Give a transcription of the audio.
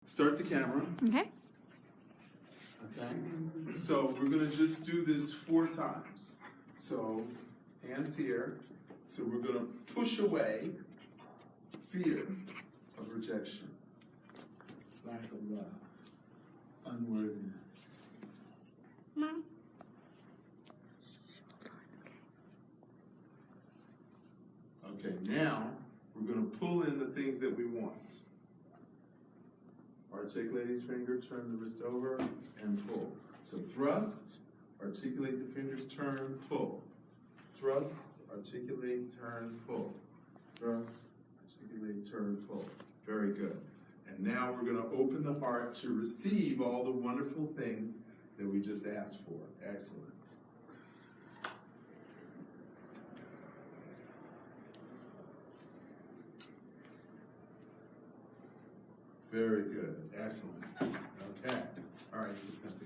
Start the camera. Okay. Okay. So we're going to just do this 4 times. So hands here. So we're going to push away fear of rejection, lack of love, unworthiness. Mom. Okay, now we're going to pull in the things that we want. Articulate each finger, turn the wrist over, and pull. So thrust, articulate the fingers, turn, pull. Thrust, articulate, turn, pull. Thrust, articulate, turn, pull. Very good. And now we're going to open the heart to receive all the wonderful things that we just asked for. Excellent. Very good. Excellent. Okay. All right. Just have to